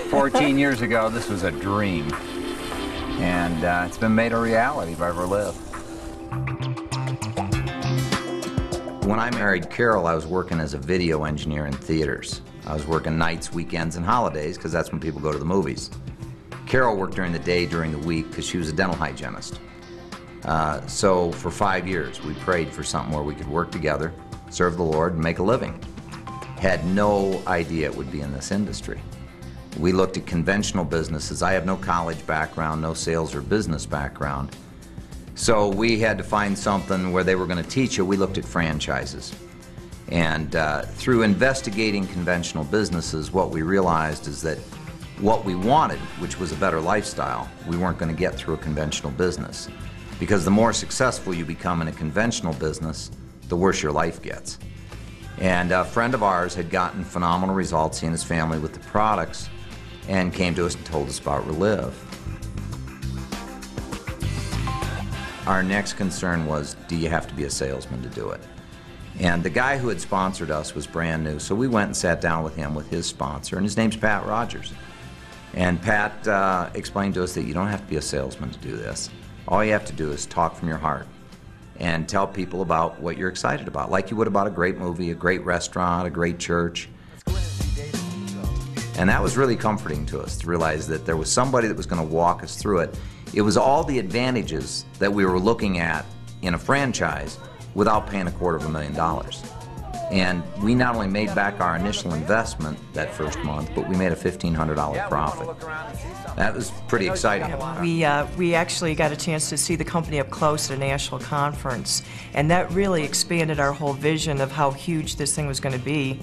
14 years ago, this was a dream. And it's been made a reality by Reliv. When I married Carol, I was working as a video engineer in theaters. I was working nights, weekends, and holidays because that's when people go to the movies. Carol worked during the day, during the week, because she was a dental hygienist. So for 5 years, we prayed for something where we could work together, serve the Lord, and make a living. Had no idea it would be in this industry. We looked at conventional businesses. I have no college background, no sales or business background. So we had to find something where they were going to teach you. We looked at franchises. And through investigating conventional businesses, what we realized is that what we wanted, which was a better lifestyle, we weren't going to get through a conventional business. Because the more successful you become in a conventional business, the worse your life gets. And a friend of ours had gotten phenomenal results, he and his family, with the products, and came to us and told us about Reliv. Our next concern was, do you have to be a salesman to do it? And the guy who had sponsored us was brand new, so we went and sat down with him with his sponsor, and his name's Pat Rogers. And Pat explained to us that you don't have to be a salesman to do this. All you have to do is talk from your heart and tell people about what you're excited about, like you would about a great movie, a great restaurant, a great church. And that was really comforting to us, to realize that there was somebody that was going to walk us through it. It was all the advantages that we were looking at in a franchise without paying $250,000. And we not only made back our initial investment that first month, but we made a $1,500 profit. That was pretty exciting. We actually got a chance to see the company up close at a national conference, and that really expanded our whole vision of how huge this thing was going to be.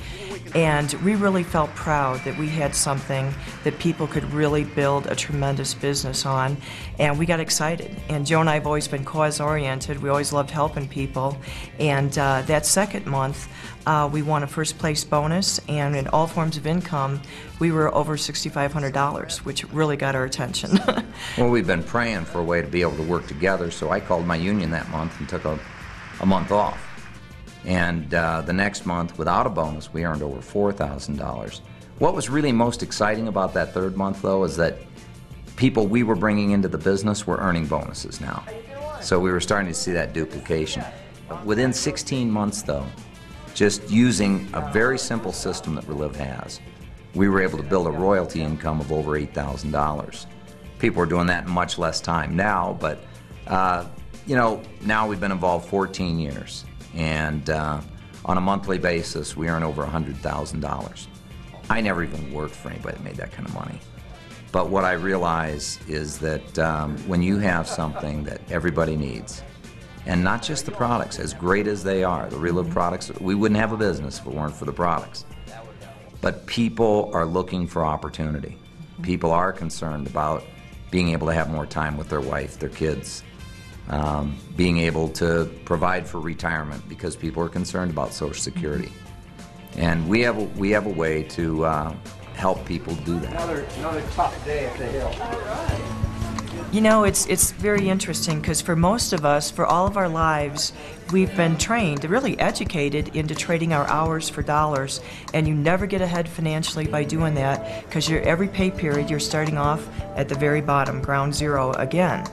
And we really felt proud that we had something that people could really build a tremendous business on, and we got excited. And Joe and I have always been cause-oriented. We always loved helping people, and that second month, we won a first place bonus, and in all forms of income, we were over $6,500, which really got our attention. Well, we've been praying for a way to be able to work together, so I called my union that month and took a month off. And the next month, without a bonus, we earned over $4,000. What was really most exciting about that third month, though, is that people we were bringing into the business were earning bonuses now. So we were starting to see that duplication. Within 16 months, though, just using a very simple system that Reliv has, we were able to build a royalty income of over $8,000. People are doing that in much less time now, but you know, now we've been involved 14 years, and on a monthly basis, we earn over $100,000. I never even worked for anybody that made that kind of money. But what I realize is that when you have something that everybody needs, and not just the products, as great as they are, the Reliv products, we wouldn't have a business if it weren't for the products. But people are looking for opportunity. People are concerned about being able to have more time with their wife, their kids, being able to provide for retirement because people are concerned about Social Security. And we have a way to help people do that. Another tough day at the hill. You know, it's very interesting because for most of us, for all of our lives, we've been trained, really educated into trading our hours for dollars, and you never get ahead financially by doing that because every pay period you're starting off at the very bottom, ground zero again.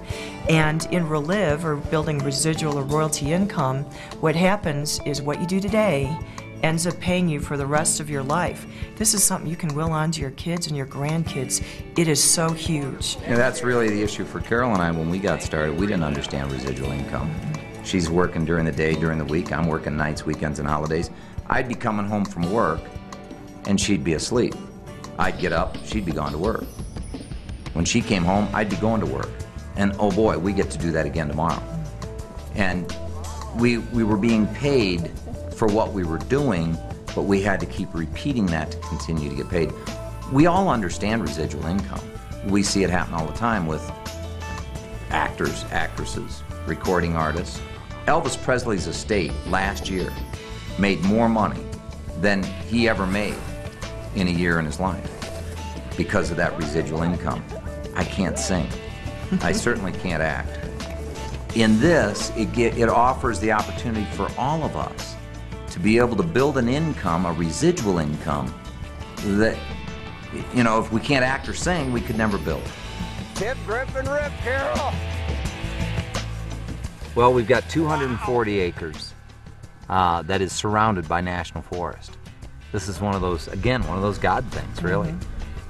And in Reliv, or building residual or royalty income, what happens is what you do today ends up paying you for the rest of your life. This is something you can will on to your kids and your grandkids. It is so huge. You know, that's really the issue for Carol and I. When we got started, we didn't understand residual income. She's working during the day, during the week. I'm working nights, weekends, and holidays. I'd be coming home from work, and she'd be asleep. I'd get up, she'd be gone to work. When she came home, I'd be going to work. And oh boy, we get to do that again tomorrow. And we were being paid for what we were doing, but we had to keep repeating that to continue to get paid. We all understand residual income. We see it happen all the time with actors, actresses, recording artists. Elvis Presley's estate last year made more money than he ever made in a year in his life because of that residual income. I can't sing. I certainly can't act. In this, it offers the opportunity for all of us to be able to build an income, a residual income, that you know, if we can't act or sing, we could never build. Tip, grip, and rip, Carol! Well, we've got 240 acres that is surrounded by national forest. This is one of those, again, one of those God things, really.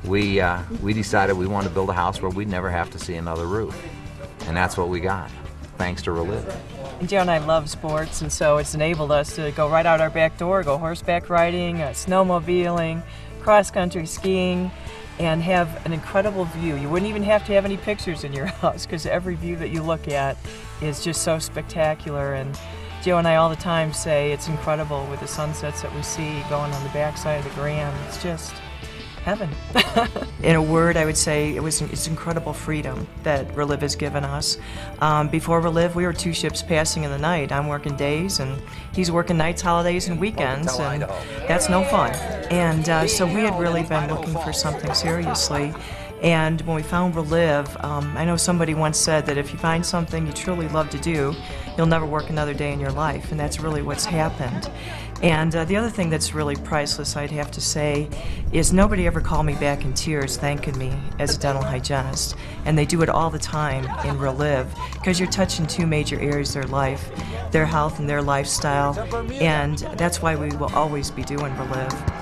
We decided we wanted to build a house where we'd never have to see another roof. And that's what we got, thanks to Reliv. And Joe and I love sports, and so it's enabled us to go right out our back door, go horseback riding, snowmobiling, cross-country skiing, and have an incredible view. You wouldn't even have to have any pictures in your house because every view that you look at is just so spectacular. And Joe and I all the time say it's incredible with the sunsets that we see going on the backside of the Grand. It's just heaven. In a word, I would say it's incredible freedom that Reliv has given us. Before Reliv, we were two ships passing in the night. I'm working days, and he's working nights, holidays, and weekends, and that's no fun. And so we had really been looking for something seriously. And when we found Reliv, I know somebody once said that if you find something you truly love to do, you'll never work another day in your life, and that's really what's happened. And the other thing that's really priceless, I'd have to say, is nobody ever called me back in tears thanking me as a dental hygienist. And they do it all the time in Reliv, because you're touching two major areas of their life, their health and their lifestyle, and that's why we will always be doing Reliv.